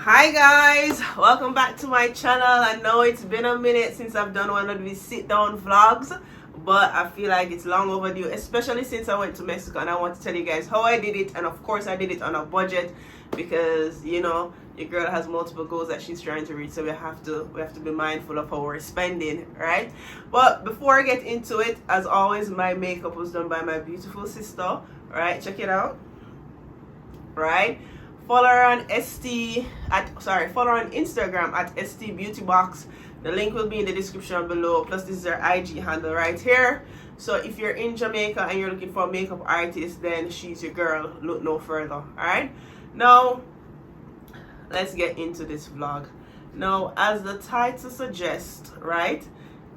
Hi guys, welcome back to my channel. I know it's been a minute since I've done one of these sit down vlogs, but I feel like it's long overdue, especially since I went to Mexico and I want to tell you guys how I did it. And of course I did it on a budget because you know your girl has multiple goals that she's trying to reach, so we have to be mindful of how we're spending, right? But before I get into it, as always, my makeup was done by my beautiful sister, right? Check it out, right? Follow her on follow her on Instagram at stbeautybox. The link will be in the description below. Plus, this is her IG handle right here. So if you're in Jamaica and you're looking for a makeup artist, then she's your girl. Look no further. Alright? Now, let's get into this vlog. Now, as the title suggests, right?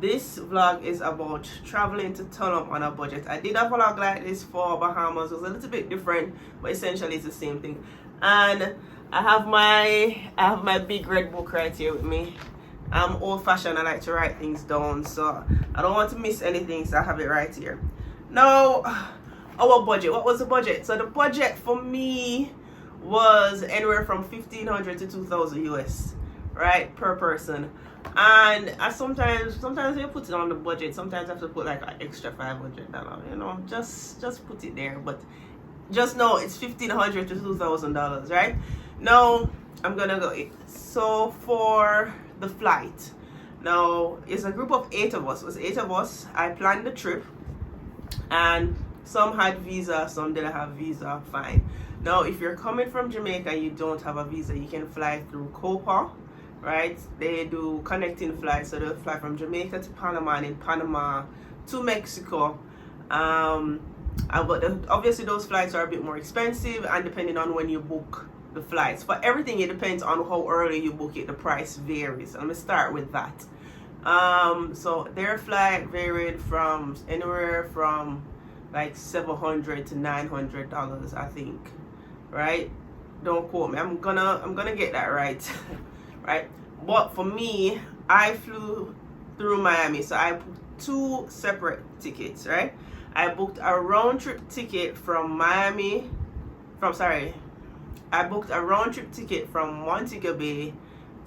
This vlog is about traveling to Tulum on a budget. I did a vlog like this for Bahamas. It was a little bit different, but essentially it's the same thing. And I have my big red book right here with me. I'm old fashioned. I like to write things down, so I don't want to miss anything, so I have it right here. Now, our budget. What was the budget? So the budget for me was anywhere from 1,500 to 2,000 US, right, per person. And I sometimes you put it on the budget. Sometimes I have to put like an extra $500. You know, just put it there. But just know it's $1,500 to $2,000, right? Now I'm gonna go. So for the flight, now it's a group of 8 of us. It was 8 of us. I planned the trip, and some had visa, some didn't have visa. Fine. Now, if you're coming from Jamaica and you don't have a visa, you can fly through Copa, right? They do connecting flights, so they'll fly from Jamaica to Panama and in Panama to Mexico. But obviously those flights are a bit more expensive, and depending on when you book the flights. For everything, it depends on how early you book it. The price varies. Let me start with that. So their flight varied from anywhere from like $700 to $900, I think, right? Don't quote me. I'm gonna get that right. Right? But for me, I flew through Miami, so I booked 2 separate tickets, right? I booked a round trip ticket from I booked a round trip ticket from Montego Bay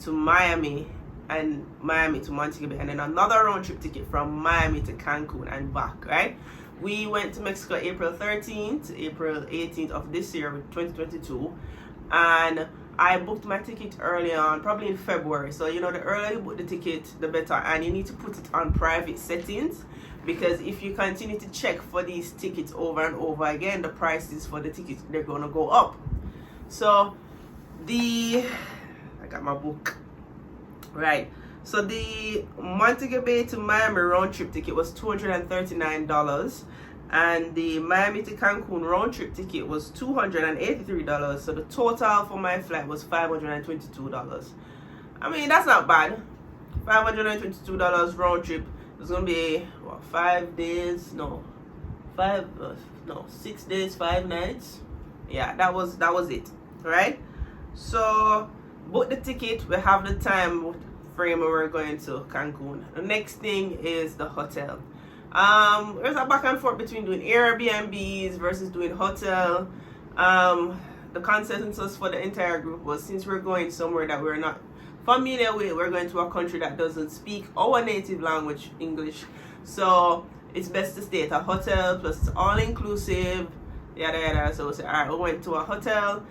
to Miami, and Miami to Montego Bay, and then another round trip ticket from Miami to Cancun and back, right? We went to Mexico April 13th to April 18th of this year, 2022, and I booked my ticket early on, probably in February. So, you know, the earlier you book the ticket, the better. And you need to put it on private settings, because if you continue to check for these tickets over and over again, the prices for the tickets, they're going to go up. So, I got my book. Right. So, the Montego Bay to Miami round trip ticket was $239. And the Miami to Cancun round trip ticket was $283. So the total for my flight was $522. I mean, that's not bad. $522 round trip. It's gonna be what, 5 days? No, 6 days, 5 nights. Yeah, that was it, right? So book the ticket. We have the time frame when we're going to Cancun. The next thing is the hotel. There's a back and forth between doing Airbnbs versus doing hotel. The consensus for the entire group was, since we're going somewhere that we're not familiar with, we're going to a country that doesn't speak our native language, English, so it's best to stay at a hotel, plus it's all inclusive, yada yada. So we said, alright, we went to a hotel.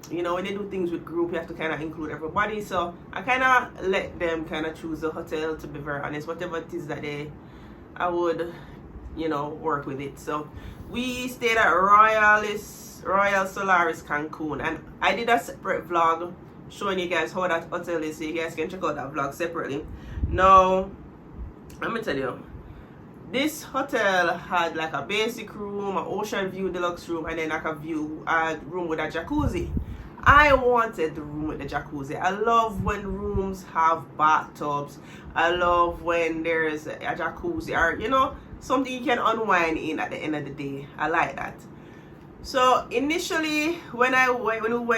You know, when they do things with group, you have to kind of include everybody, so I kind of let them kind of choose the hotel, to be very honest. Whatever it is that I would, you know, work with it. So we stayed at Royal Solaris Cancun, and I did a separate vlog showing you guys how that hotel is, so you guys can check out that vlog separately. Now, let me tell you, this hotel had like a basic room, an ocean view deluxe room, and then like a room with a jacuzzi. I wanted the room with the jacuzzi. I love when rooms have bathtubs. I love when there's a jacuzzi, or you know, something you can unwind in at the end of the day. I like that. So initially, when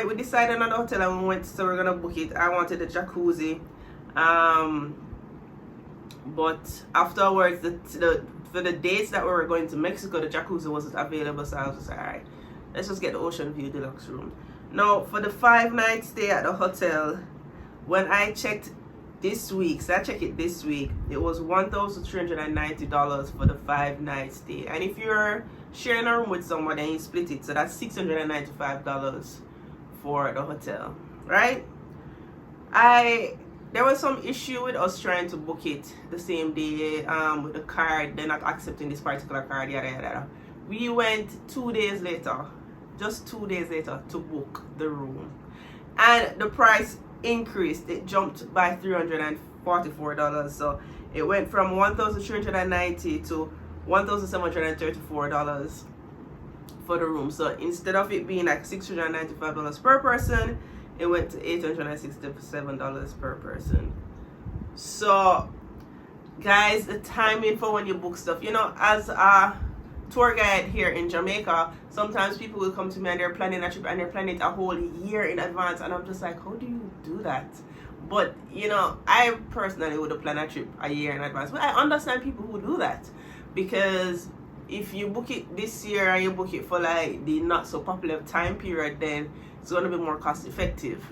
we decided on the hotel and we went, so we're gonna book it, I wanted the jacuzzi. But afterwards, for the dates that we were going to Mexico, the jacuzzi wasn't available, so I was just like, alright, let's just get the ocean view deluxe room. Now for the 5-night stay at the hotel, when I checked this week, so I checked it this week, it was $1,390 for the 5-night stay. And if you're sharing a room with someone and you split it, so that's $695 for the hotel, right? There was some issue with us trying to book it the same day with the card. They're not accepting this particular card, yada yada yada. We went 2 days later, just 2 days later, to book the room, and the price increased. It jumped by $344, so it went from $1,390 to $1,734 for the room. So instead of it being like $695 per person, it went to $867 per person. So guys, the timing for when you book stuff, you know, as a tour guide here in Jamaica, sometimes people will come to me and they're planning a trip and they're planning it a whole year in advance, and I'm just like, how do you do that? But you know, I personally would have planned a trip a year in advance, but I understand people who do that, because if you book it this year and you book it for like the not so popular time period, then it's going to be more cost effective.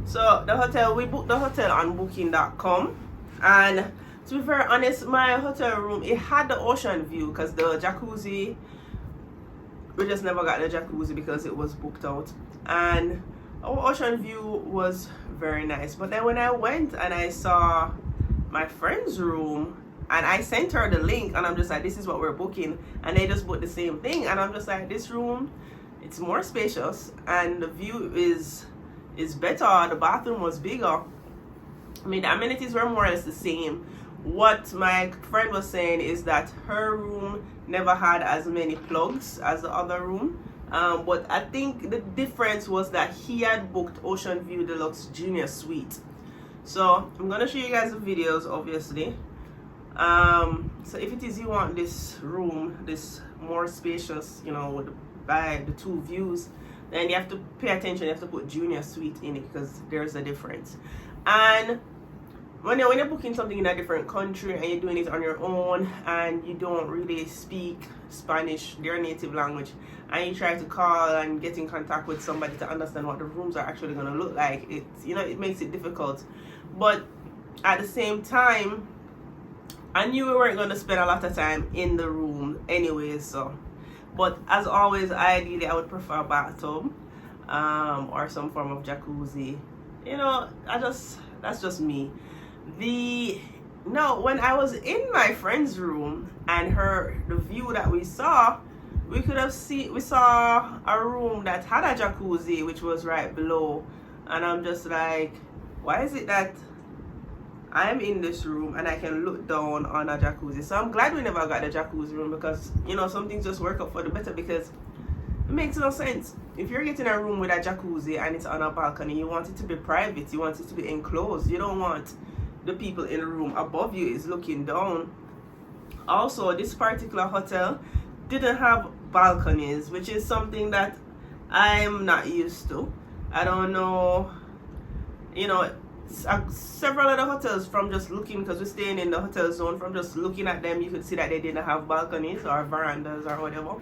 So the hotel, we booked the hotel on booking.com, and to be very honest, my hotel room, it had the ocean view, because the jacuzzi, we just never got the jacuzzi because it was booked out, and our ocean view was very nice. But then when I went and I saw my friend's room and I sent her the link, and I'm just like, this is what we're booking, and they just booked the same thing, and I'm just like, this room, it's more spacious and the view is better. The bathroom was bigger. I mean, the amenities were more or less the same. What my friend was saying is that her room never had as many plugs as the other room, but I think the difference was that he had booked Ocean View Deluxe Junior Suite. So I'm gonna show you guys the videos, obviously. So if it is you want this room, this more spacious, you know, by the two views, then you have to pay attention. You have to put Junior Suite in it, because there's a difference. And when you're booking something in a different country and you're doing it on your own and you don't really speak Spanish, their native language, and you try to call and get in contact with somebody to understand what the rooms are actually going to look like, it's, you know, it makes it difficult. But at the same time, I knew we weren't going to spend a lot of time in the room anyway, so. But as always, ideally I would prefer a bathtub or some form of jacuzzi. You know, that's just me. When I was in my friend's room and the view that we saw, we saw a room that had a jacuzzi, which was right below, and I'm just like, why is it that I'm in this room and I can look down on a jacuzzi? So I'm glad we never got the jacuzzi room, because you know, some things just work out for the better, because it makes no sense. If you're getting a room with a jacuzzi and it's on a balcony, you want it to be private, you want it to be enclosed. You don't want the people in the room above you is looking down. Also, this particular hotel didn't have balconies, which is something that I'm not used to. I don't know, you know, several other hotels, from just looking, because we're staying in the hotel zone, from just looking at them, you could see that they didn't have balconies or verandas or whatever.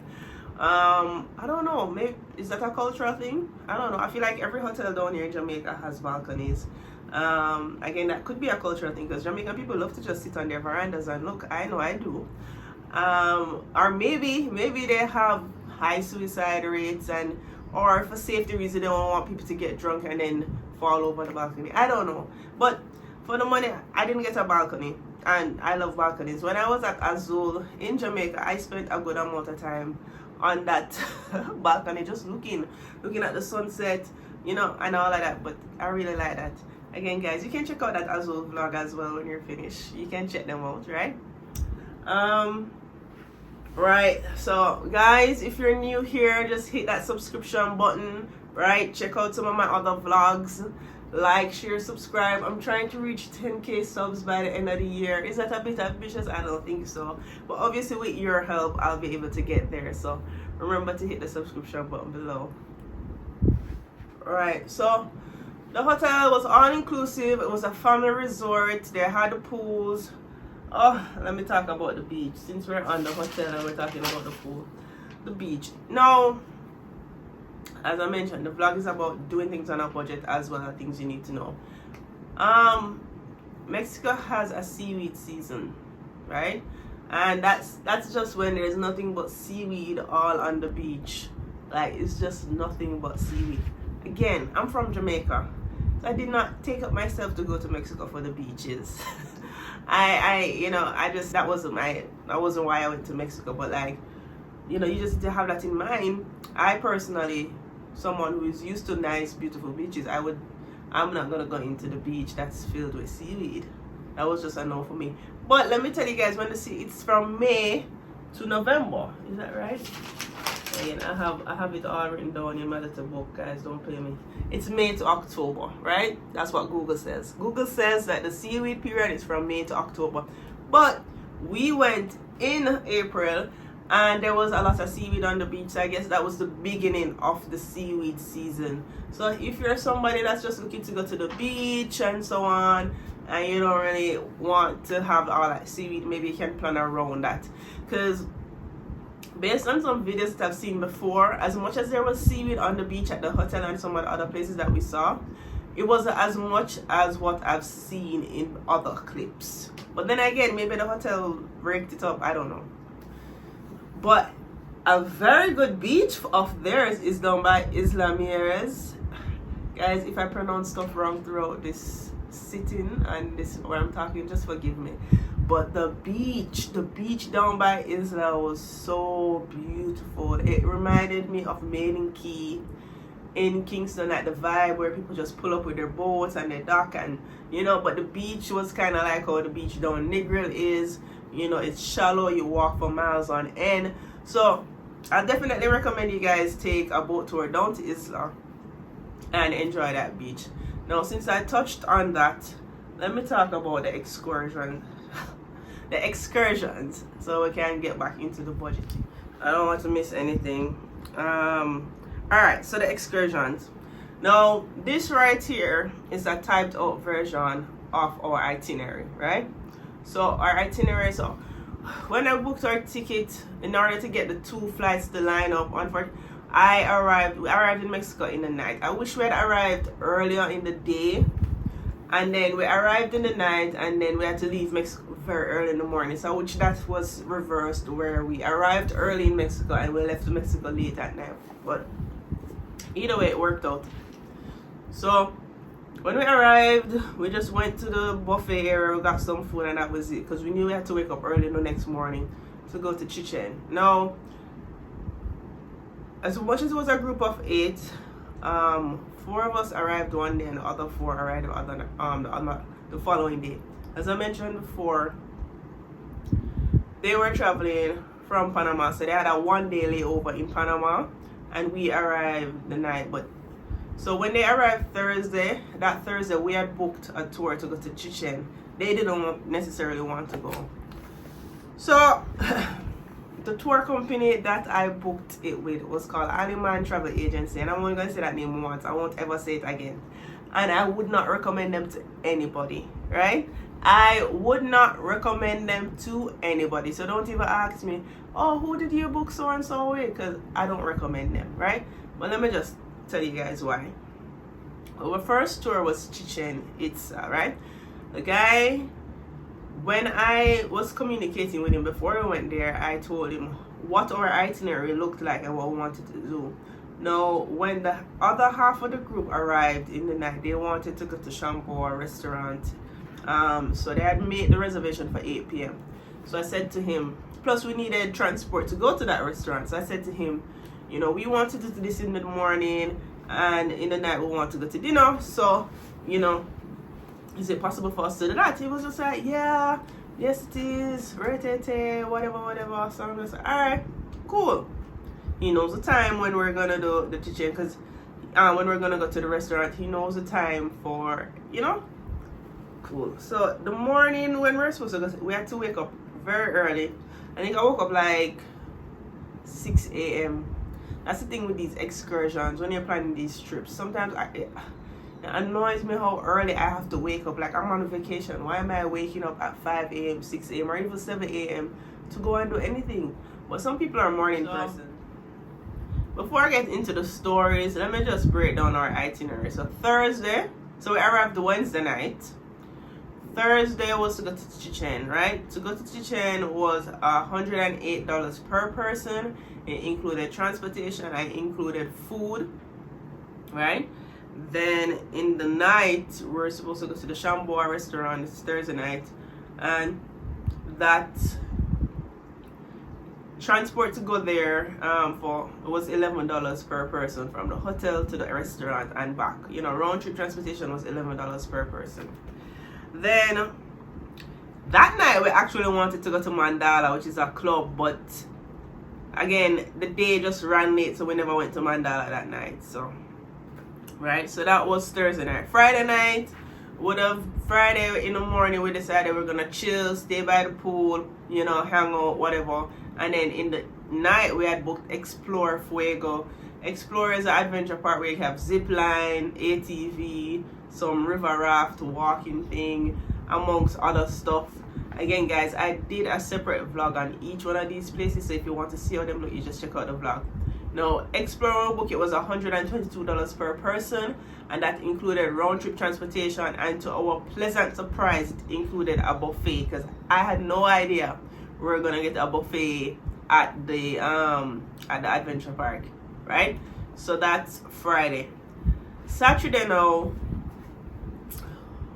I don't know, maybe is that a cultural thing? I don't know. I feel like every hotel down here in Jamaica has balconies. Again, that could be a cultural thing, because Jamaican people love to just sit on their verandas and look. I know I do. Or maybe they have high suicide rates, or for safety reasons they don't want people to get drunk and then fall over the balcony. I don't know. But for the money, I didn't get a balcony, and I love balconies. When I was at Azul in Jamaica, I spent a good amount of time on that balcony, just looking at the sunset, you know, and all of that. But I really like that. Again, guys, you can check out that Azul vlog as well when you're finished. You can check them out, right? Right, so guys, if you're new here, just hit that subscription button, right? Check out some of my other vlogs. Like, share, subscribe. I'm trying to reach 10k subs by the end of the year. Is that a bit ambitious? I don't think so, but obviously with your help I'll be able to get there. So remember to hit the subscription button below. Right, so the hotel was all inclusive. It was a family resort. They had the pools. Oh, let me talk about the beach, since we're on the hotel and we're talking about the pool. The beach. Now, as I mentioned, the vlog is about doing things on a budget as well as things you need to know. Mexico has a seaweed season, right? And that's just when there's nothing but seaweed all on the beach. Like, it's just nothing but seaweed. Again, I'm from Jamaica, so I did not take up myself to go to Mexico for the beaches. that wasn't why I went to Mexico. But like, you just need to have that in mind. I personally, someone who is used to nice, beautiful beaches, I'm not gonna go into the beach that's filled with seaweed. That was just a no for me. But let me tell you guys, it's from May to November. Is that right? Again, I have it all written down in my little book, guys. Don't play me. It's May to October, right? That's what Google says. Google says that the seaweed period is from May to October. But we went in April, and there was a lot of seaweed on the beach. So I guess that was the beginning of the seaweed season. So if you're somebody that's just looking to go to the beach and so on, and you don't really want to have all that seaweed, maybe you can plan around that. Because based on some videos that I've seen before, as much as there was seaweed on the beach at the hotel and some of the other places that we saw, it wasn't as much as what I've seen in other clips. But then again, maybe the hotel raked it up, I don't know. But a very good beach of theirs is down by Isla Mujeres. Guys, if I pronounce stuff wrong throughout this sitting and this where I'm talking, just forgive me. But the beach down by Isla was so beautiful. It reminded me of Maiden Key in Kingston, like the vibe where people just pull up with their boats and their dock, and but the beach was kind of like how the beach down Negril is. It's shallow, you walk for miles on end. So I definitely recommend you guys take a boat tour down to Isla and enjoy that beach. Now, since I touched on that, let me talk about the excursions, so we can get back into the budget. I don't want to miss anything. Alright, so the excursions. Now, this right here is a typed out version of our itinerary, right? So our itinerary, so when I booked our ticket, in order to get the 2 flights to line up, unfortunately, we arrived in Mexico in the night. I wish we had arrived earlier in the day, and then we arrived in the night, and then we had to leave Mexico very early in the morning. So which that was reversed, where we arrived early in Mexico and we left Mexico late at night. But either way, it worked out. So when we arrived, we just went to the buffet area, we got some food, and that was it, because we knew we had to wake up early the next morning to go to Chichen. Now, as much as it was a group of 8, 4 of us arrived one day and the other 4 arrived the following day. As I mentioned before, they were traveling from Panama, so they had a 1-day layover in Panama, and we arrived the night. But so when they arrived Thursday, we had booked a tour to go to Chichen. They didn't necessarily want to go. So the tour company that I booked it with was called Aliman Travel Agency, and I'm only going to say that name once. I won't ever say it again. And I would not recommend them to anybody, right? I would not recommend them to anybody. So don't even ask me, oh, who did you book so and so with? Because I don't recommend them, right? But let me just tell you guys why. Our first tour was Chichen Itza, right? The guy, when I was communicating with him before we went there, I told him what our itinerary looked like and what we wanted to do. Now, when the other half of the group arrived in the night, they wanted to go to Shampoo restaurant. So they had made the reservation for 8 p.m. So I said to him, plus we needed transport to go to that restaurant. So I said to him, we wanted to do this in the morning, and in the night we want to go to dinner. So, is it possible for us to do that? He was just like, yeah, yes it is, whatever. So I'm just like, alright, cool. He knows the time when we're gonna do the Chichen, because when we're gonna go to the restaurant, he knows the time for, cool. So the morning when we're supposed to go, we had to wake up very early. I think I woke up like 6 a.m. That's the thing with these excursions, when you're planning these trips. Sometimes it annoys me how early I have to wake up. Like, I'm on vacation. Why am I waking up at 5 a.m., 6 a.m., or even 7 a.m. to go and do anything? But some people are morning person. before I get into the stories, let me just break down our itinerary. So Thursday, so we arrived Wednesday night. Thursday was to go to Chichen, right? To go to Chichen was $108 per person. It included transportation, I included food, right? Then in the night, we're supposed to go to the Shamboa restaurant. It's Thursday night, and that transport to go there for it was $11 per person from the hotel to the restaurant and back. You know, round trip transportation was $11 per person. Then that night we actually wanted to go to Mandala, which is a club, but again the day just ran late, so we never went to Mandala that night. So right, so that was Thursday night. Friday night, Friday in the morning we decided we're gonna chill, stay by the pool, you know, hang out, whatever. And then in the night we had booked Explore Fuego. Explore is an adventure park where you have zip line, ATV, some river raft, walking thing, amongst other stuff. Again guys, I did a separate vlog on each one of these places, so if you want to see how them look, you just check out the vlog. Now, Explore book, it was $122 per person, and that included round trip transportation, and to our pleasant surprise, it included a buffet, because I had no idea we were gonna get a buffet at the adventure park, right? So that's Friday. Saturday now,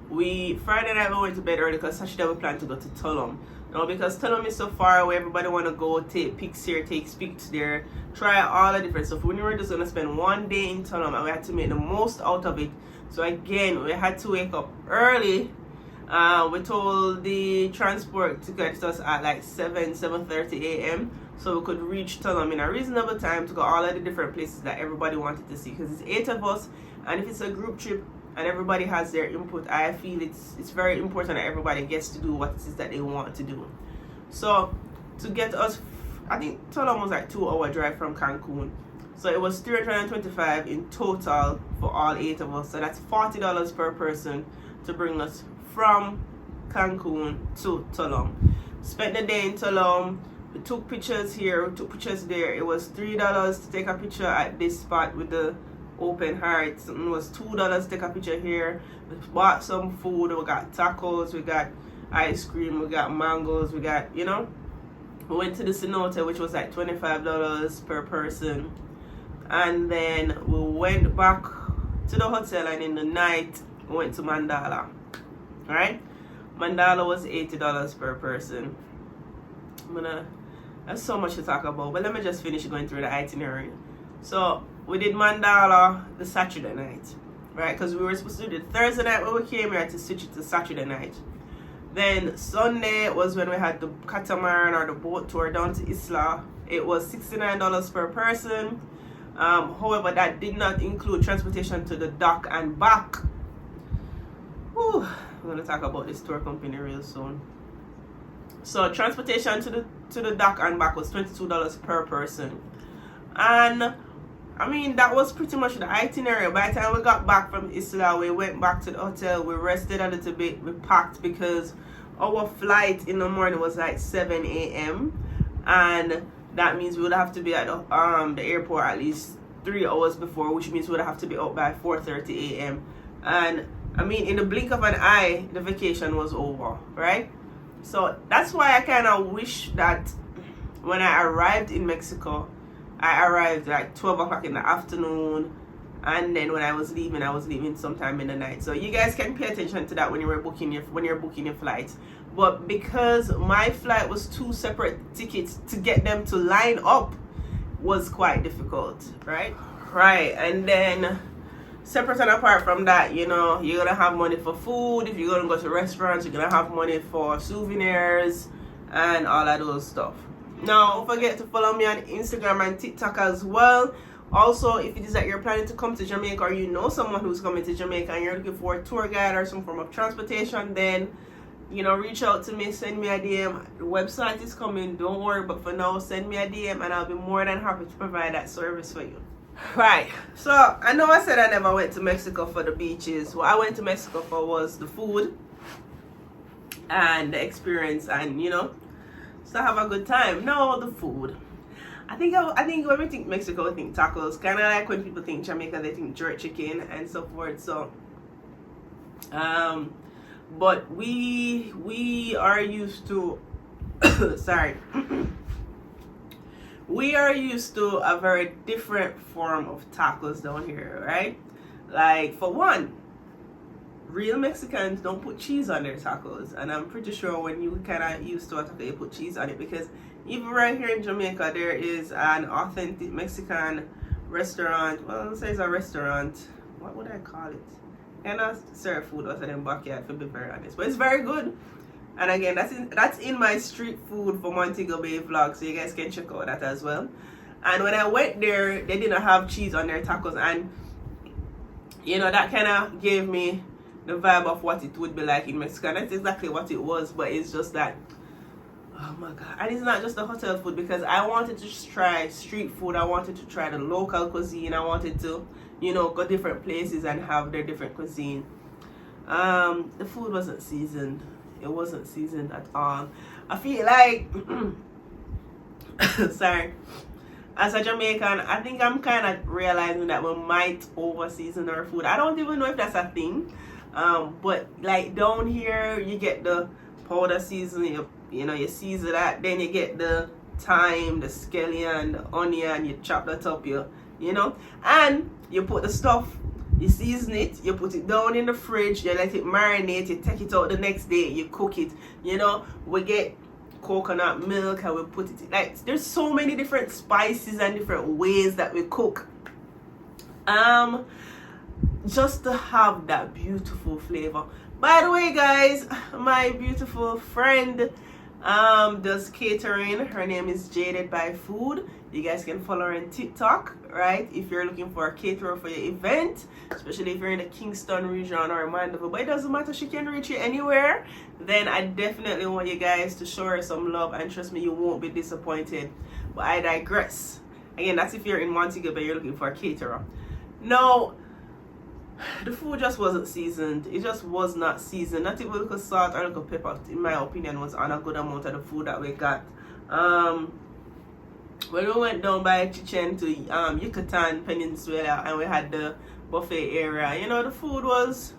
Friday night we went to bed early because Saturday we planned to go to Tulum. Now because Tulum is so far away, everybody want to go take pics here, take pics there, try all the different stuff. We were just going to spend one day in Tulum and we had to make the most out of it. So again, we had to wake up early. We told the transport to get us at like 7:30 a.m. so we could reach Tulum in a reasonable time to go all of the different places that everybody wanted to see, because it's 8 of us, and if it's a group trip and everybody has their input, I feel it's very important that everybody gets to do what it is that they want to do. So to get us, I think Tulum was like 2-hour drive from Cancun, so it was $325 in total for all 8 of us. So that's $40 per person to bring us from Cancun to Tulum. Spent the day in Tulum. We took pictures here, we took pictures there. It was $3 to take a picture at this spot with the open hearts. It was $2 to take a picture here. We bought some food. We got tacos, we got ice cream, we got mangoes, we got, you know. We went to the cenote, which was like $25 per person, and then we went back to the hotel, and in the night we went to Mandala. Right? Mandala was $80 per person. That's so much to talk about, but let me just finish going through the itinerary. So we did Mandala the Saturday night, right? Because we were supposed to do it Thursday night when we came here, to switch it to Saturday night. Then Sunday was when we had the catamaran or the boat tour down to Isla. It was $69 per person. However, that did not include transportation to the dock and back. Whew. I'm gonna talk about this tour company real soon. So transportation to the dock and back was $22 per person, and I mean that was pretty much the itinerary. By the time we got back from Isla, we went back to the hotel, we rested a little bit, we packed, because our flight in the morning was like 7 a.m. and that means we would have to be at the airport at least 3 hours before, which means we would have to be out by 4:30 a.m. and I mean, in the blink of an eye, the vacation was over, right? So that's why I kind of wish that when I arrived in Mexico, I arrived like 12 o'clock in the afternoon, and then when I was leaving sometime in the night. So you guys can pay attention to that when you're booking your flight. But because my flight was 2 separate tickets, to get them to line up was quite difficult, right? Right, and then separate and apart from that, you know, you're gonna have money for food. If you're gonna go to restaurants, you're gonna have money for souvenirs and all of those stuff. Now, don't forget to follow me on Instagram and TikTok as well. Also, if it is that you're planning to come to Jamaica, or you know someone who's coming to Jamaica and you're looking for a tour guide or some form of transportation, then, you know, reach out to me, send me a DM. The website is coming, don't worry, but for now, send me a DM and I'll be more than happy to provide that service for you. Right, so I know I said I never went to Mexico for the beaches. What I went to Mexico for was the food and the experience, and, you know, so have a good time. No, the food. I think when we think Mexico, we think tacos. Kind of like when people think Jamaica, they think jerk chicken and so forth. So, but we are used to, sorry, we are used to a very different form of tacos down here, right? Like for one, real Mexicans don't put cheese on their tacos, and I'm pretty sure when you kind of used to a taco, you put cheese on it, because even right here in Jamaica, there is an authentic Mexican restaurant. Well, let's say it's a restaurant. What would I call it? Kind of serve food out of them backyard, to be very honest, but it's very good. And again, that's in my street food for Montego Bay vlog, so you guys can check out that as well. And when I went there, they didn't have cheese on their tacos, and you know, that kind of gave me the vibe of what it would be like in Mexico. And that's exactly what it was, but it's just that, oh my god. And it's not just the hotel food, because I wanted to just try street food. I wanted to try the local cuisine. I wanted to, you know, go different places and have their different cuisine. The food wasn't seasoned. It wasn't seasoned at all. I feel like sorry, as a Jamaican, I think I'm kind of realizing that we might over season our food. I don't even know if that's a thing. But like down here, you get the powder seasoning, you know, you season that, then you get the thyme, the scallion, the onion, you chop that up, you know, and you put the stuff, you season it, you put it down in the fridge, you let it marinate, you take it out the next day, you cook it, you know. We get coconut milk and we put it, like, there's so many different spices and different ways that we cook, just to have that beautiful flavor. By the way, guys, my beautiful friend does catering. Her name is Jadedbyfood. You guys can follow her on TikTok, right? If you're looking for a caterer for your event, especially if you're in the Kingston region or Mandeville, but it doesn't matter, she can reach you anywhere. Then I definitely want you guys to show her some love, and trust me, you won't be disappointed. But I digress. Again, that's if you're in Montego Bay, you're looking for a caterer. No, the food just wasn't seasoned. It just was not seasoned. Not even a little salt or a little pepper, in my opinion, was on a good amount of the food that we got. When we went down by Chichen to Yucatan Peninsula, and we had the buffet area, you know, the food was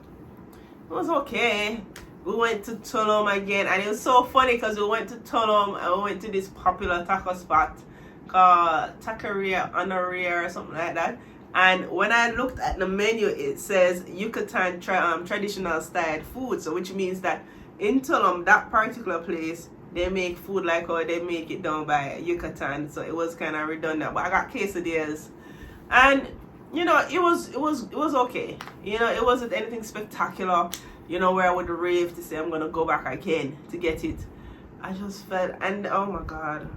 okay. We went to Tulum again, and it was so funny because we went to Tulum and we went to this popular taco spot called Itinerary or something like that. And when I looked at the menu, it says Yucatan traditional style food. So which means that in Tulum, that particular place, they make food like how they make it down by Yucatan. So it was kind of redundant. But I got quesadillas, and you know, it was okay. You know, it wasn't anything spectacular, you know, where I would rave to say I'm gonna go back again to get it. I just felt, and oh my god,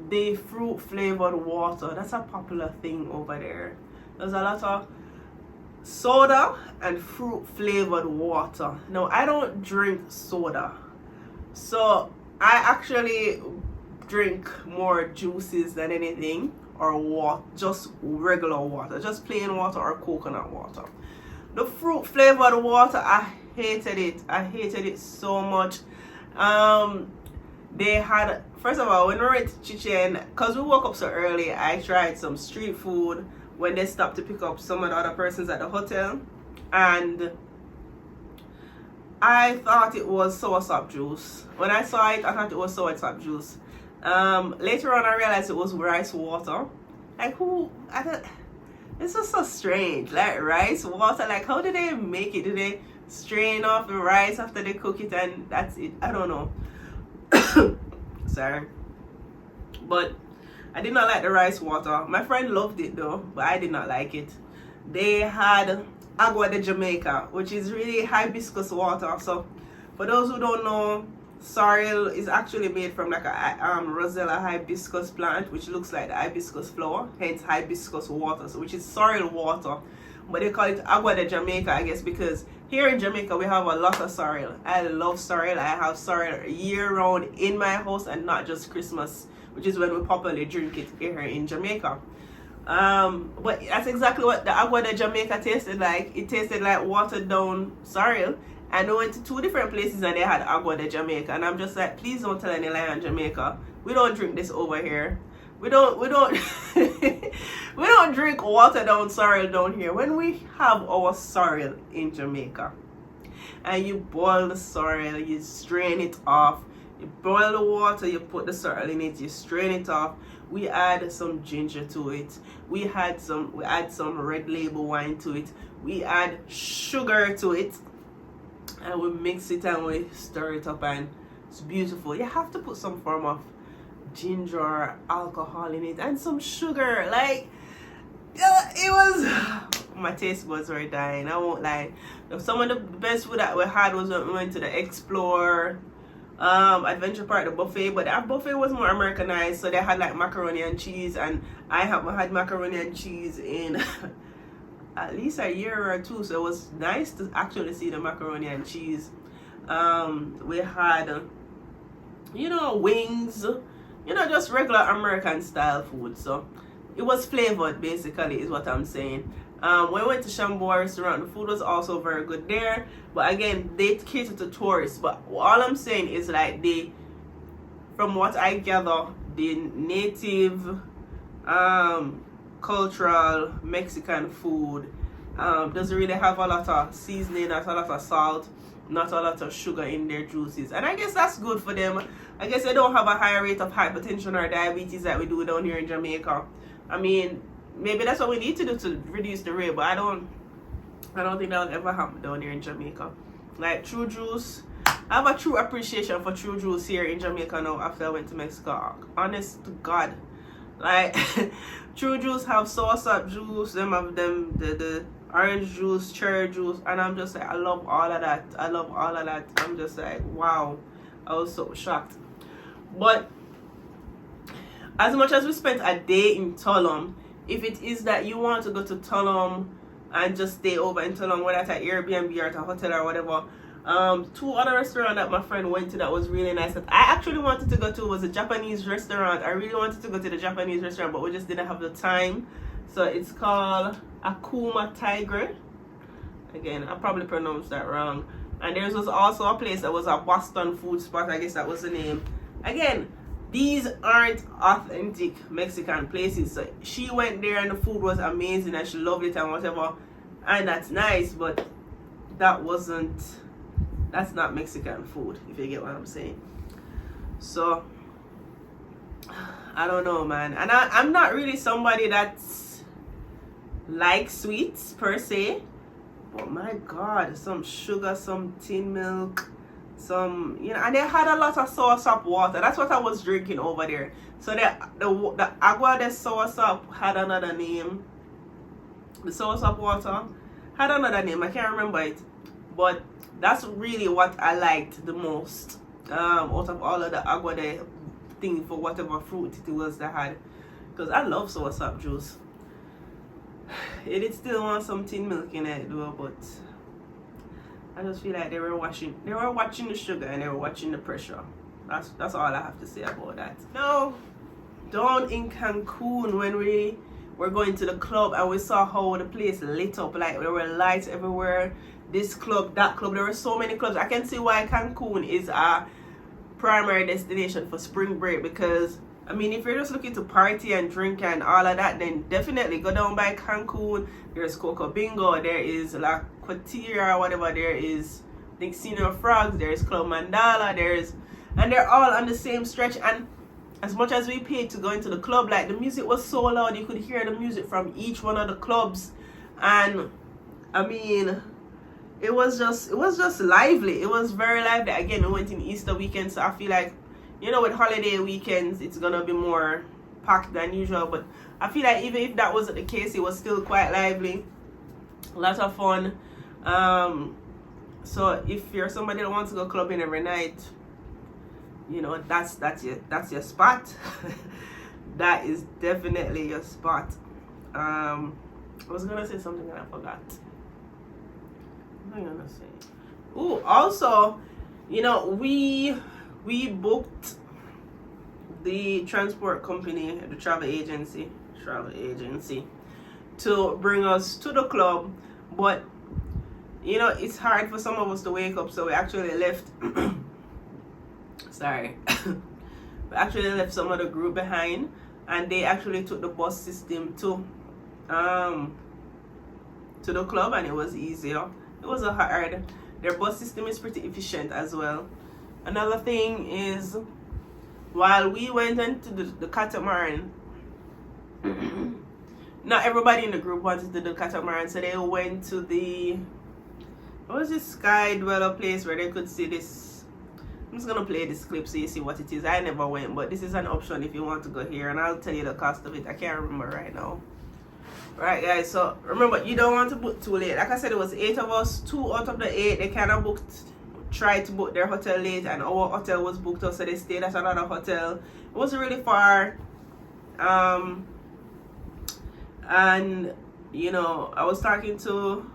the fruit flavored water, that's a popular thing over there. There's a lot of soda and fruit flavored water. Now, I don't drink soda, so I actually drink more juices than anything, or water, just regular water, just plain water or coconut water. The fruit flavored water, I hated it so much. They had, first of all, when we went to Chichen, because we woke up so early, I tried some street food when they stopped to pick up some of the other persons at the hotel, and I thought it was soursop juice. When I saw it, I thought it was soursop juice. Later on, I realized it was rice water. Like, this was so strange. Like, rice water, like, how did they make it? Did they strain off the rice after they cook it and that's it? I don't know. Sorry, but I did not like the rice water. My friend loved it though, but I did not like it. They had agua de Jamaica, which is really hibiscus water. So for those who don't know, sorrel is actually made from like a rosella hibiscus plant, which looks like the hibiscus flower, hence hibiscus water, so which is sorrel water. But they call it agua de Jamaica, I guess, because here in Jamaica we have a lot of sorrel. I love sorrel. I have sorrel year round in my house, and not just Christmas, which is when we properly drink it here in Jamaica. But that's exactly what the agua de Jamaica tasted like. It tasted like watered down sorrel, And we went to 2 different places and they had agua de Jamaica. And I'm just like, please don't tell any lie on Jamaica. We don't drink this over here. We don't we don't drink water down sorrel down here. When we have our sorrel in Jamaica and you boil the sorrel, you strain it off, you boil the water, you put the sorrel in it, you strain it off. We add some ginger to it. We add some red label wine to it. We add sugar to it. And we mix it and we stir it up and it's beautiful. You have to put some form of ginger or alcohol in it and some sugar. Like, it was, my taste buds were dying, I won't lie. Some of the best food that we had was when we went to the Explore Adventure Park, the buffet, but that buffet was more Americanized, so they had like macaroni and cheese, and I haven't had macaroni and cheese in at least a year or 2, so it was nice to actually see the macaroni and cheese. We had, wings, just regular American style food, so it was flavored basically is what I'm saying. When we went to Shamboa restaurant, the food was also very good there, but again, they cater to tourists. But all I'm saying is, like, from what I gather, the native cultural Mexican food doesn't really have a lot of seasoning, not a lot of salt, not a lot of sugar in their juices, and I guess that's good for them. I guess they don't have a higher rate of hypertension or diabetes that we do down here in Jamaica. I mean, maybe that's what we need to do to reduce the rate, but I don't think that will ever happen down here in Jamaica. Like, true juice, I have a true appreciation for true juice here in Jamaica now after I went to Mexico. Honest to God, like, true juice have sauce-up juice, them have them the orange juice, cherry juice, and I'm just like, I love all of that. I'm just like, wow, I was so shocked. But as much as we spent a day in Tulum, if it is that you want to go to Tulum and just stay over in Tulum, whether it's at Airbnb or at a hotel or whatever, 2 other restaurants that my friend went to that was really nice that I actually wanted to go to was a Japanese restaurant. I really wanted to go to the Japanese restaurant, but we just didn't have the time. So it's called Akuma Tiger. Again, I probably pronounced that wrong. And there was also a place that was a Boston food spot. I guess that was the name. Again, these aren't authentic Mexican places. So she went there and the food was amazing and she loved it and whatever. And that's nice, but that's not Mexican food, if you get what I'm saying. So, I don't know, man. And I'm not really somebody that's likes sweets per se. But my God, some sugar, some tin milk, some, and they had a lot of sauce-up water. That's what I was drinking over there. So the agua de sauce-up had another name. The sauce-up water had another name. I can't remember it. But that's really what I liked the most out of all of the agua de thing for whatever fruit it was they had. Because I love sauce-up juice. It did still want some tin milk in it though, but I just feel like they were watching the sugar and they were watching the pressure. That's all I have to say about that. Now, down in Cancun, when we were going to the club and we saw how the place lit up, like there were lights everywhere, this club, that club, there were so many clubs. I can see why Cancun is a primary destination for spring break, because I mean, if you're just looking to party and drink and all of that, then definitely go down by Cancun. There's Coco Bingo, there is La Cuatira, whatever, there is, I think, Senior Frogs, there's Club Mandala, and they're all on the same stretch. And as much as we paid to go into the club, like, the music was so loud, you could hear the music from each one of the clubs. And I mean, it was just lively. It was very lively. Again, we went in Easter weekend, so I feel like, with holiday weekends, it's gonna be more packed than usual. But I feel like even if that wasn't the case, it was still quite lively. A lot of fun. So if you're somebody that wants to go clubbing every night, that's your spot. That is definitely your spot. I was gonna say something and I forgot. What am I gonna say? Oh, also, we booked the transport company, the travel agency to bring us to the club, but you know, it's hard for some of us to wake up, so we actually left. Sorry. We actually left some of the group behind, and they actually took the bus system to the club, and it was easier. It wasn't hard. Their bus system is pretty efficient as well. Another thing is, while we went into the catamaran, not everybody in the group wanted to do the catamaran, so they went to the, what was this sky dweller place where they could see this. I'm just gonna play this clip so you see what it is. I never went, but this is an option if you want to go here, and I'll tell you the cost of it. I can't remember right now. Right, guys, so remember, you don't want to book too late. Like I said, it was 8 of us. 2 out of the 8, they kind of tried to book their hotel late, and our hotel was booked up, so they stayed at another hotel. It wasn't really far. And you know, I was talking to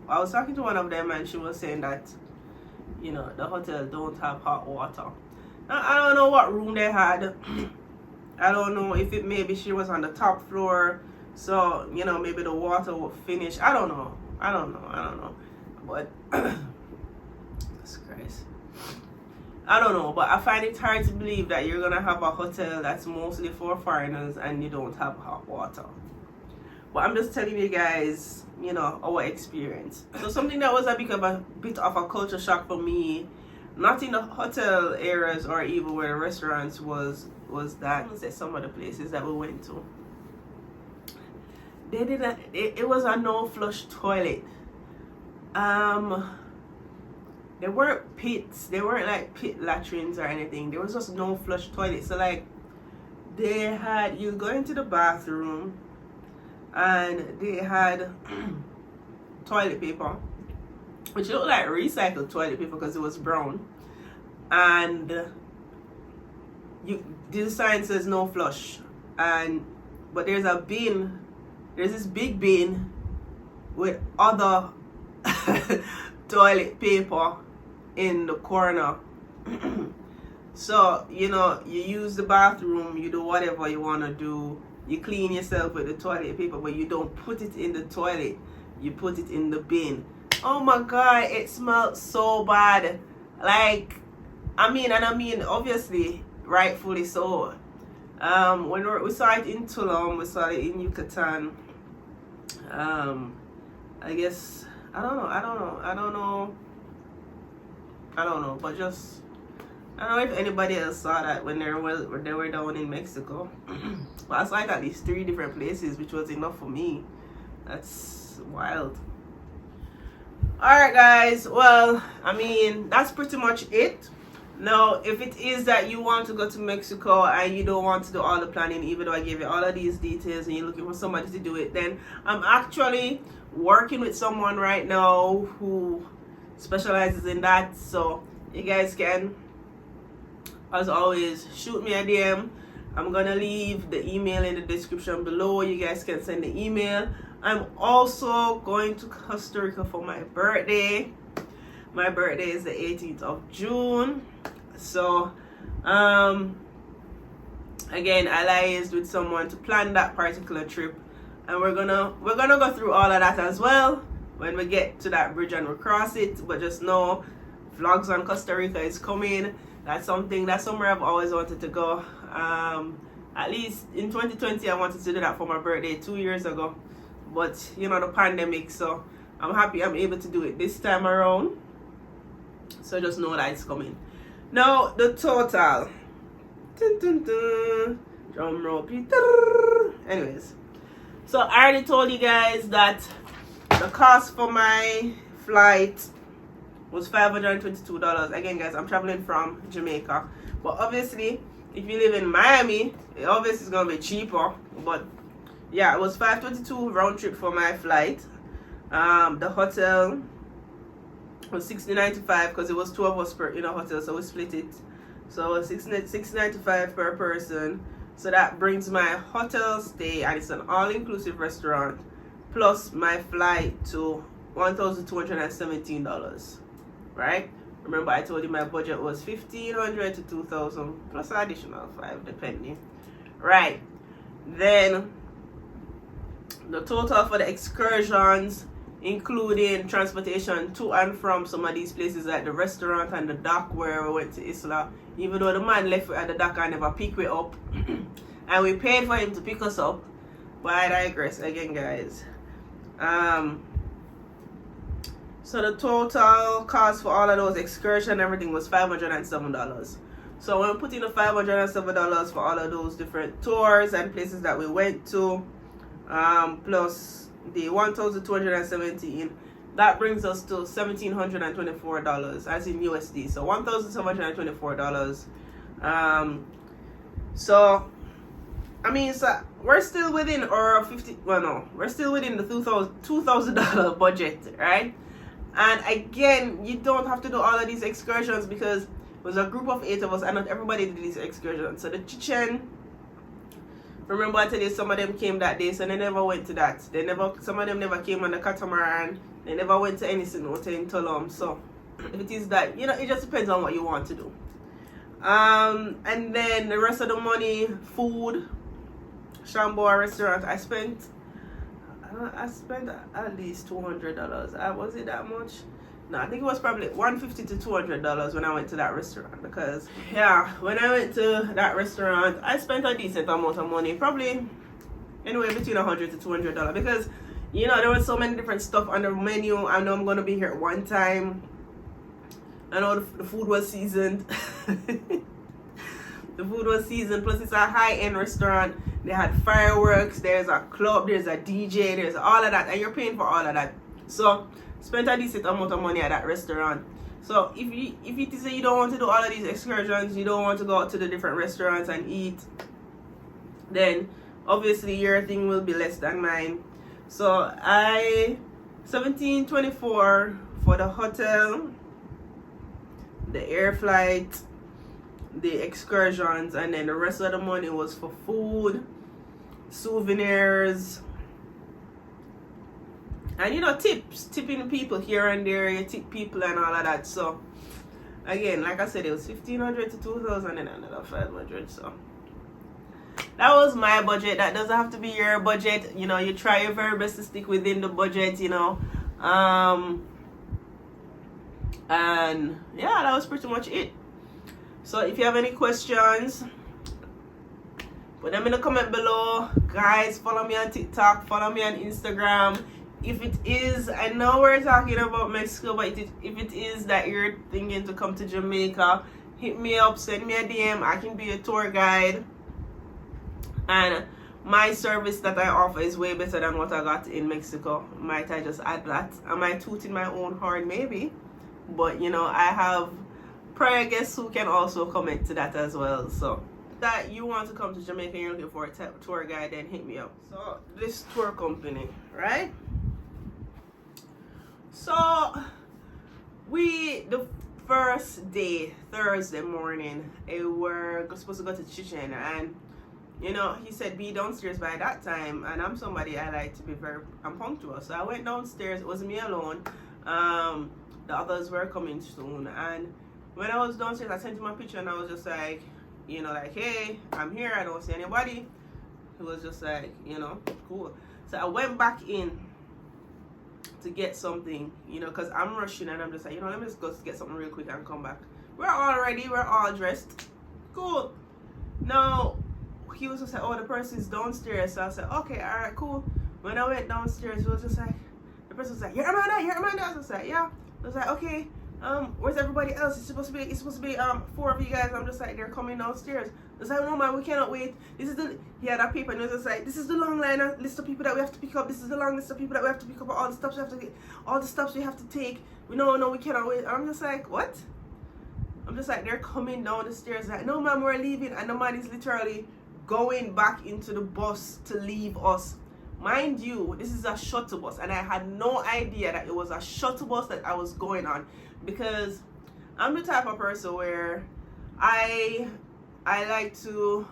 one of them, and she was saying that, you know, the hotel don't have hot water. Now, I don't know what room they had. I don't know if it, maybe she was on the top floor, so you know, maybe the water would finish. I don't know. But Jesus Christ, I don't know. But I find it hard to believe that you're gonna have a hotel that's mostly for foreigners and you don't have hot water. But I'm just telling you guys, you know, our experience. So something that was a bit of a culture shock for me, not in the hotel areas or even where the restaurants was that some of the places that we went to, they didn't. It was a no flush toilet. There weren't pits. They weren't like pit latrines or anything. There was just no flush toilet. So like, they had, you go into the bathroom, and they had toilet paper, which looked like recycled toilet paper because it was brown, and the sign says no flush, but there's a bin, there's this big bin with other toilet paper in the corner. So you know, you use the bathroom, you do whatever you want to do. You clean yourself with the toilet paper, but you don't put it in the toilet. You put it in the bin. Oh my God, it smelled so bad. Like, I mean, obviously, rightfully so. When we saw it in Tulum, we saw it in Yucatan. I guess, I don't know, but just, I don't know if anybody else saw that when they were down in Mexico. But it's like at least 3 different places, which was enough for me. That's wild. Alright guys, well, I mean, that's pretty much it. Now, if it is that you want to go to Mexico and you don't want to do all the planning, even though I gave you all of these details and you're looking for somebody to do it, then I'm actually working with someone right now who specializes in that. So you guys can, as always, shoot me a DM. I'm gonna leave the email in the description below. You guys can send the email. I'm also going to Costa Rica for my birthday. My birthday is the 18th of June. So again, I liaised with someone to plan that particular trip, and we're gonna go through all of that as well when we get to that bridge and we cross it. But just know, vlogs on Costa Rica is coming. That's somewhere I've always wanted to go. At least in 2020 I wanted to do that for my birthday 2 years ago, but you know, the pandemic, so I'm happy I'm able to do it this time around. So just know that it's coming. Now the total, drum roll, anyways, so I already told you guys that the cost for my flight was $522. Again guys, I'm traveling from Jamaica, but obviously if you live in Miami, it obviously is gonna be cheaper. But yeah, it was $522 round trip for my flight. The hotel was $60.95 because it was 2 of us in a hotel, so we split it. So it was $6.95 per person. So that brings my hotel stay, and it's an all-inclusive restaurant, plus my flight to $1,217. Right? Remember, I told you my budget was $1,500 to $2,000 plus an additional $5 depending. Right. Then the total for the excursions including transportation to and from some of these places like the restaurant and the dock where we went to Isla. Even though the man left at the dock and never picked me up. And we paid for him to pick us up. But I digress again, guys. So the total cost for all of those excursion and everything was $507. So when we put in the $507 for all of those different tours and places that we went to, plus the 1,217, that brings us to $1,724 as in USD. So $1,724. So I mean, so we're still within our we're still within the $2,000 budget, right? And again, you don't have to do all of these excursions because it was a group of 8 of us and not everybody did these excursions. So the Chichen, remember I told you some of them came that day, so they never went to that. Some of them never came on the catamaran. They never went to any cenote in Tulum. So if it is that, it just depends on what you want to do. And then the rest of the money, food, Shamboa restaurant, I spent at least $200. Was it that much? No, I think it was probably $150 to $200 when I went to that restaurant. Because when I went to that restaurant, I spent a decent amount of money, probably anywhere between $100 to $200. Because there was so many different stuff on the menu. I know I'm gonna be here one time. I know the food was seasoned. The food was seasoned, plus it's a high-end restaurant. They had fireworks, there's a club, there's a DJ, there's all of that, and you're paying for all of that. So spent a decent amount of money at that restaurant. So if it is that you don't want to do all of these excursions, you don't want to go out to the different restaurants and eat, then obviously your thing will be less than mine. So $1,724 for the hotel, the air flight, the excursions, and then the rest of the money was for food, souvenirs, and tipping people here and there. You tip people and all of that. So again, like I said, it was $1,500 to $2,000 and another $500. So that was my budget. That doesn't have to be your budget. You try your very best to stick within the budget. And yeah, that was pretty much it. So if you have any questions, put them in the comment below. Guys, follow me on TikTok, follow me on Instagram. If it is, I know we're talking about Mexico, but if it is that you're thinking to come to Jamaica, hit me up, send me a DM. I can be a tour guide. And my service that I offer is way better than what I got in Mexico. Might I just add that? Am I tooting my own horn? Maybe. But I have prior guests who can also comment to that as well. So that you want to come to Jamaica and you're looking for a tour guide, then hit me up. So this tour company, right? So the first day, Thursday morning, we were supposed to go to Chichen, and he said be downstairs by that time, and I'm somebody I like to be I'm punctual. So I went downstairs. It was me alone. The others were coming soon, and when I was downstairs, I sent him a picture, and I was just like, hey, I'm here. I don't see anybody. He was just like, cool. So I went back in to get something, because I'm rushing, and I'm just like, let me just go get something real quick and come back. We're all ready. We're all dressed. Cool. Now, he was just like, oh, the person's downstairs. So I said, okay, all right, cool. When I went downstairs, he was just like, the person was like, you're Amanda. I was like, yeah. I was like, okay. Where's everybody else? It's supposed to be 4 of you guys. I'm just like, they're coming downstairs. I was like, no man, we cannot wait. He had that paper, and it was just like, this is the long list of people that we have to pick up. This is the long list of people that we have to pick up. All the steps we have to get, all the steps we have to take. No, we cannot wait. I'm just like, what? I'm just like, they're coming down the stairs. Like, no man, we're leaving, and the man is literally going back into the bus to leave us. Mind you, this is a shuttle bus, and I had no idea that it was a shuttle bus that I was going on, because I'm the type of person where I like to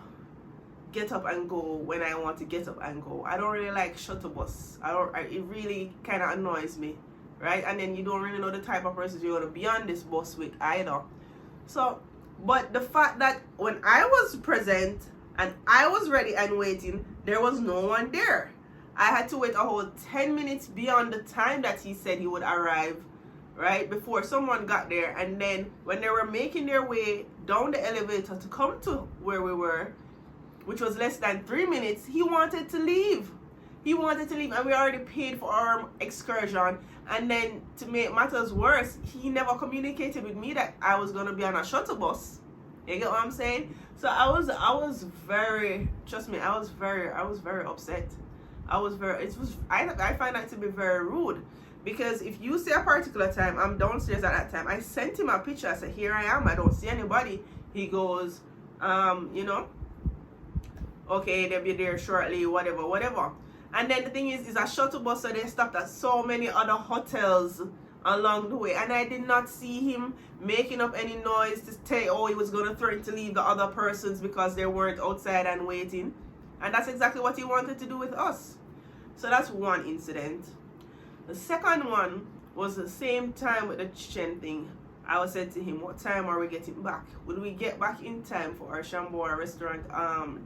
get up and go when I want to get up and go. I don't really like shuttle bus. It really kind of annoys me, right? And then you don't really know the type of person you want to be on this bus with either. So, but the fact that when I was present and I was ready and waiting, there was no one there. I had to wait a whole 10 minutes beyond the time that he said he would arrive, right, before someone got there. And then when they were making their way down the elevator to come to where we were, which was less than 3 minutes, he wanted to leave. He wanted to leave, and we already paid for our excursion. And then to make matters worse, he never communicated with me that I was gonna be on a shuttle bus. You get what I'm saying? So I was very, trust me, I was very upset. I find that to be very rude, because if you say a particular time, I'm downstairs at that time. I sent him a picture. I said, here I am, I don't see anybody. He goes, you know, okay, they'll be there shortly, whatever. And then the thing is, it's a shuttle bus, so they stopped at so many other hotels along the way, and I did not see him making up any noise to say, oh, he was going to threaten to leave the other persons because they weren't outside and waiting. And that's exactly what he wanted to do with us. So that's one incident. The second one was the same time with the chicken thing. I was said to him, what time are we getting back? Will we get back in time for our Shamboa restaurant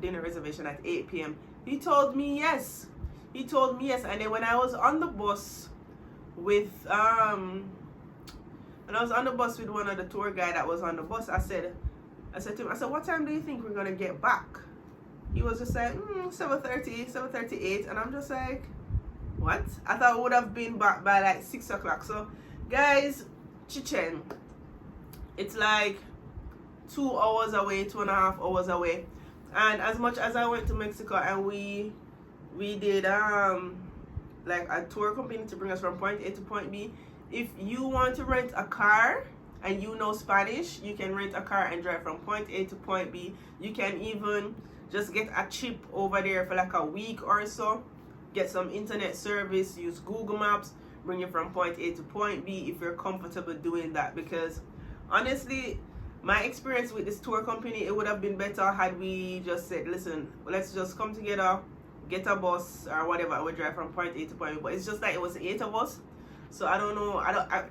dinner reservation at 8 p.m.? He told me yes. And then when I was on the bus with one of the tour guide that was on the bus, I said to him, what time do you think we're gonna get back? He was just like 7:30, 7:38, and I'm just like, what? I thought we would have been back by like 6 o'clock. So guys, Chichen, it's like 2 hours away, 2.5 hours away. And as much as I went to Mexico and we did like a tour company to bring us from point A to point B, if you want to rent a car and you know Spanish, you can rent a car and drive from point A to point B. You can even just get a chip over there for like a week or so, get some internet service, use Google Maps, bring you from point A to point B if you're comfortable doing that. Because honestly, my experience with this tour company, it would have been better had we just said, listen, let's just come together, get a bus or whatever, and we drive from point A to point B. But it's just like it was 8 of us, so I don't know.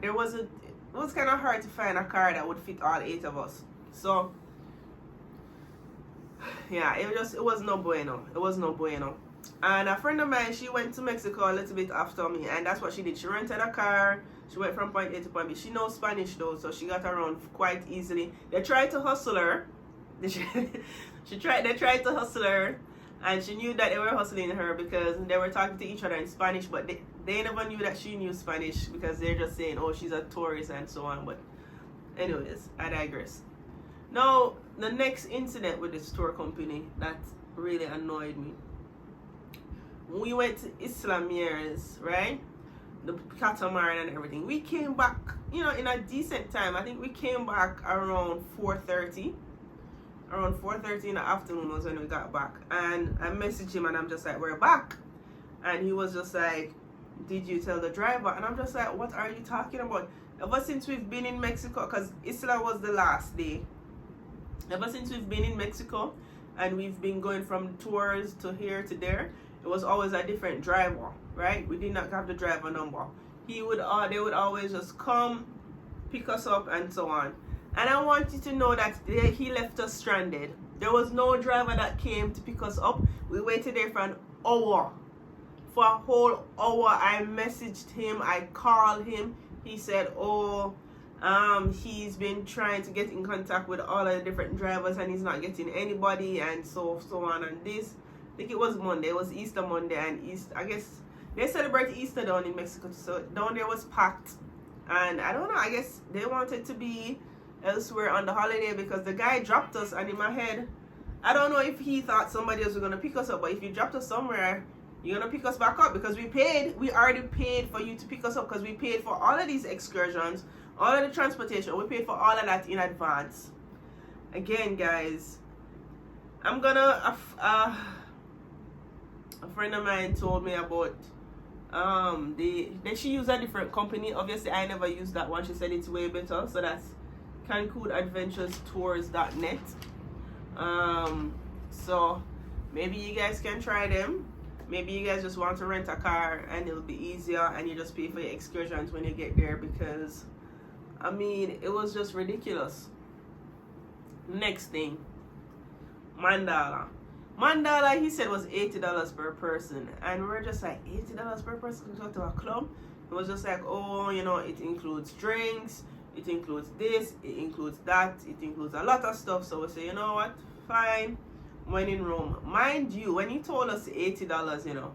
It was kind of hard to find a car that would fit all 8 of us. So yeah, it was no bueno. It was no bueno. And a friend of mine, she went to Mexico a little bit after me, and that's what she did. She rented a car. She went from point A to point B. She knows Spanish though, so she got around quite easily. They tried to hustle her. They tried to hustle her, and she knew that they were hustling her because they were talking to each other in Spanish, but they never knew that she knew Spanish because they're just saying, oh, she's a tourist and so on. But anyways, I digress. Now, the next incident with this tour company that really annoyed me. We went to Isla Mujeres, right? The catamaran and everything. We came back, you know, in a decent time. I think we came back around 4:30. Around 4:30 in the afternoon was when we got back. And I messaged him and I'm just like, we're back. And he was just like, did you tell the driver? And I'm just like, what are you talking about? Ever since we've been in Mexico, because Isla was the last day. Ever since we've been in Mexico and we've been going from tours to here to there, it was always a different driver, right? We did not have the driver number. They would always just come, pick us up and so on. And I want you to know that he left us stranded. There was no driver that came to pick us up. We waited there for an hour. For a whole hour, I messaged him, I called him. He said, oh, he's been trying to get in contact with all of the different drivers and he's not getting anybody and so on and this. I think it was Monday. It was Easter Monday, and I guess they celebrate Easter down in Mexico, so down there was packed. And I don't know, I guess they wanted to be elsewhere on the holiday because the guy dropped us, and in my head, I don't know if he thought somebody else was going to pick us up, but if you dropped us somewhere, you're going to pick us back up because we already paid for you to pick us up because we paid for all of these excursions, all of the transportation, we paid for all of that in advance. Again, guys, I'm gonna a friend of mine told me about then she used a different company. Obviously I never used that one. She said it's way better, so that's CancunAdventureTours.net. So maybe you guys can try them. Maybe you guys just want to rent a car and it'll be easier and you just pay for your excursions when you get there, because I mean it was just ridiculous. Next thing, Mandala. Mandala, he said, was $80 per person, and we're just like, $80 per person to go to a club? It was just like, oh, you know, it includes drinks, it includes this, it includes that, it includes a lot of stuff. So we say, you know what, fine, when in Rome. Mind you, when he told us $80, you know,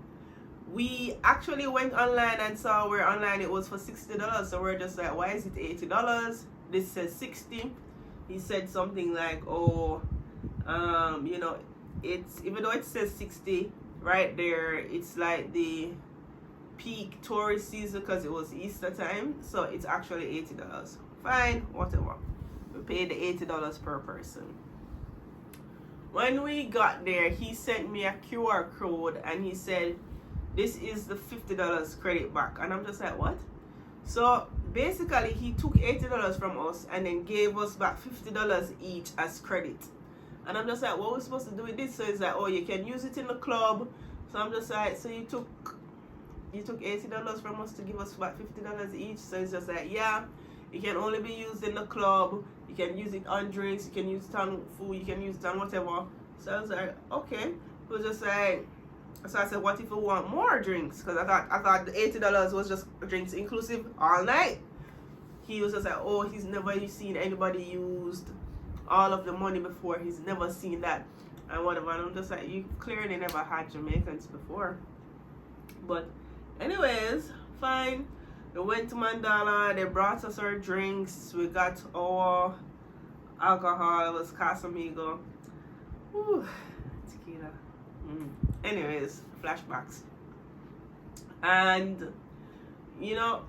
we actually went online and saw where online it was for $60. So we're just like, why is it $80? This says 60. He said something like, oh, you know, it's, even though it says 60 right there, it's like the peak tourist season because it was Easter time, so it's actually $80. Fine, whatever. We paid the $80 per person. When we got there, he sent me a QR code and he said, this is the $50 credit back. And I'm just like, what? So basically he took $80 from us and then gave us back $50 each as credit. And I'm just like, what are we supposed to do with this? So he's like, oh, you can use it in the club. So I'm just like, so you took $80 from us to give us back $50 each. So it's just like, yeah, it can only be used in the club. You can use it on drinks, you can use it on food, you can use it on whatever. So I was like, okay. It was just like, so I said, what if we want more drinks? Because I thought the $80 was just drinks inclusive all night. He was just like, oh, he's never seen anybody used all of the money before. He's never seen that and whatever. And I'm just like, you clearly never had Jamaicans before. But anyways, fine. We went to Mandala. They brought us our drinks. We got our alcohol. It was Casamigo. Ooh, tequila. Anyways, flashbacks. And you know,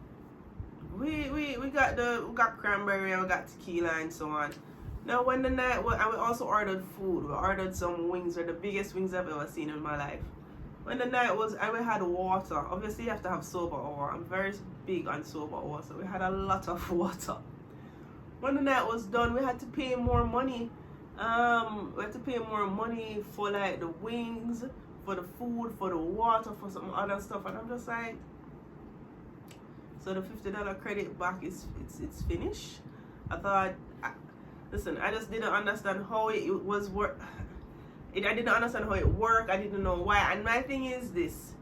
we got cranberry and we got tequila and so on. Now when the night, and we also ordered food. We ordered some wings. They're the biggest wings I've ever seen in my life. When the night was, and we had water. Obviously you have to have sober hour. I'm very big on sober hour, so we had a lot of water. When the night was done, we had to pay more money. We had to pay more money for like the wings, for the food, for the water, for some other stuff, and I'm just like, so the $50 credit back is it's finished. I thought, listen, I just didn't understand how it was work. I didn't understand how it worked. I didn't know why. And my thing is this: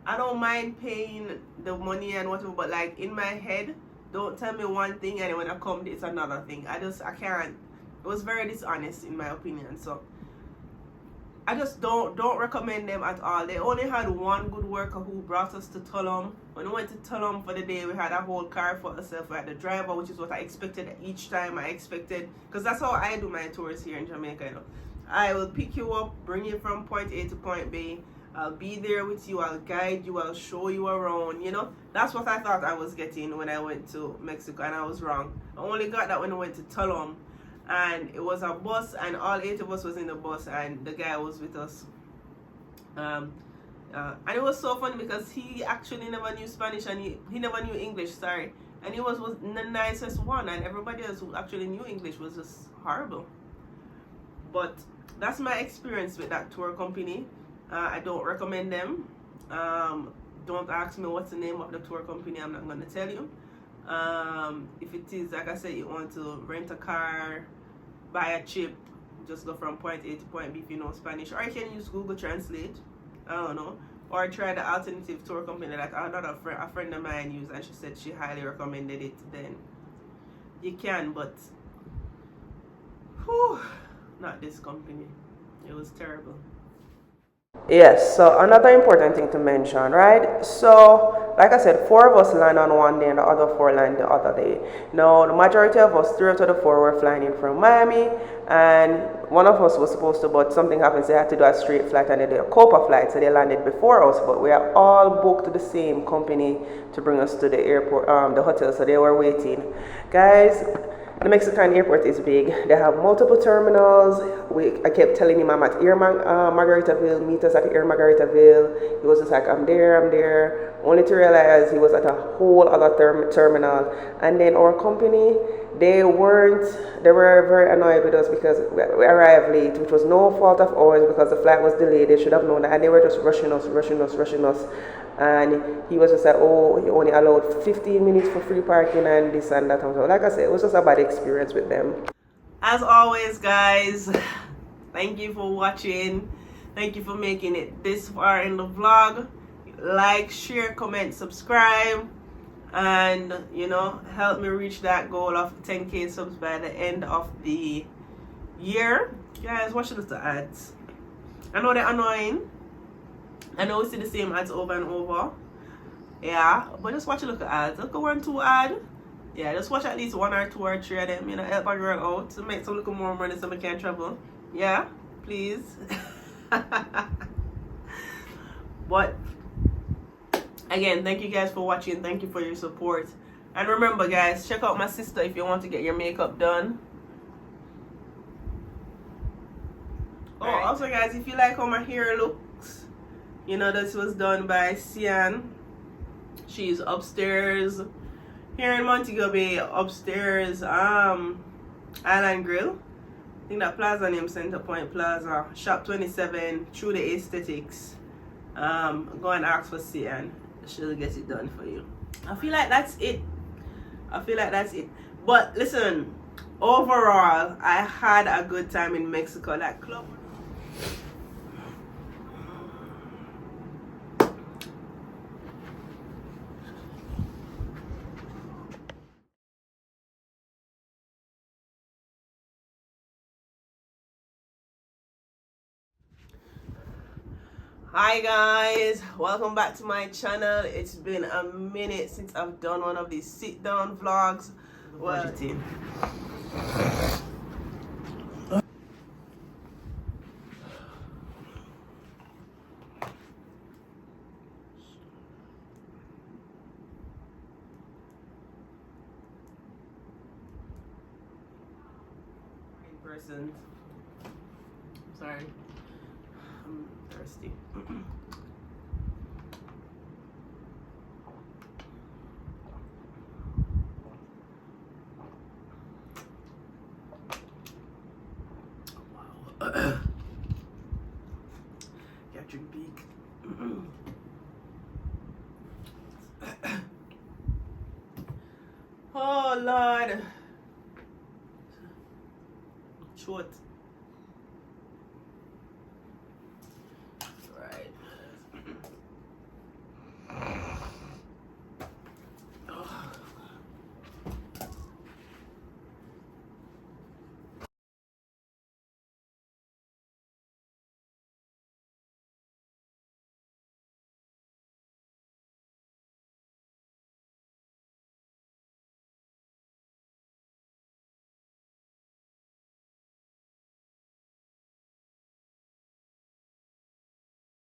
I don't mind paying the money and whatever, but like in my head, don't tell me one thing and when I come, it's another thing. I can't. It was very dishonest in my opinion. So I just don't recommend them at all. They only had one good worker who brought us to Tulum. When we went to Tulum for the day, we had a whole car for ourselves. We had the driver, which is what I expected each time. I expected, because that's how I do my tours here in Jamaica, you know. I will pick you up, bring you from point A to point B. I'll be there with you, I'll guide you, I'll show you around, you know. That's what I thought I was getting when I went to Mexico, and I was wrong. I only got that when I went to Tulum. And it was a bus, and all 8 of us was in the bus, and the guy was with us. And it was so funny because he actually never knew Spanish, and he never knew English, sorry. And he was the nicest one, and everybody else who actually knew English was just horrible. But that's my experience with that tour company. I don't recommend them. Don't ask me what's the name of the tour company, I'm not going to tell you. If it is, like I said, you want to rent a car, buy a chip, just go from point A to point B if you know Spanish, or you can use Google Translate, I don't know, or try the alternative tour company that a friend of mine used, and she said she highly recommended it. Then you can, but whew, not this company. It was terrible. Yes, so another important thing to mention, right? So, like I said, 4 of us land on one day and the other 4 land the other day. Now, the majority of us, 3 out of the 4 were flying in from Miami, and one of us was supposed to, but something happened, so they had to do a straight flight, and they did a Copa flight, so they landed before us, but we are all booked to the same company to bring us to the airport, the hotel, so they were waiting. Guys, the Mexican airport is big. They have multiple terminals. I kept telling him I'm at Air Margaritaville, meet us at Air Margaritaville. He was just like, I'm there. Only to realize he was at a whole other terminal. And then our company, they were very annoyed with us because we arrived late, which was no fault of ours because the flight was delayed. They should have known that. And they were just rushing us. And he was just like, oh, he only allowed 15 minutes for free parking and this and that. And so, like I said, it was just a bad experience with them. As always, guys, thank you for watching. Thank you for making it this far in the vlog. Like, share, comment, subscribe, and you know, help me reach that goal of 10k subs by the end of the year. Guys, watch the ads. I know they're annoying. I know we see the same ads over and over. Yeah, but just watch a look at ads. Look at 1-2 ad. Yeah, just watch at least 1 or 2 or 3 of them. You know, help a girl out to make some little more money so we can travel. Yeah, please. But again, thank you guys for watching. Thank you for your support. And remember, guys, check out my sister if you want to get your makeup done. Oh, right. Also, guys, if you like how my hair looks, you know, this was done by Sian. She's upstairs here in Montego Bay, upstairs, Island Grill. I think that plaza name Center Point Plaza, shop 27, True the Aesthetics. Go and ask for Sian. She'll get it done for you. I feel like that's it. But listen, overall, I had a good time in Mexico. That club. Hi guys, welcome back to my channel. It's been a minute since I've done one of these sit down vlogs. Well, in person. Sorry, I'm thirsty. Catching beak. Oh Lord. Short.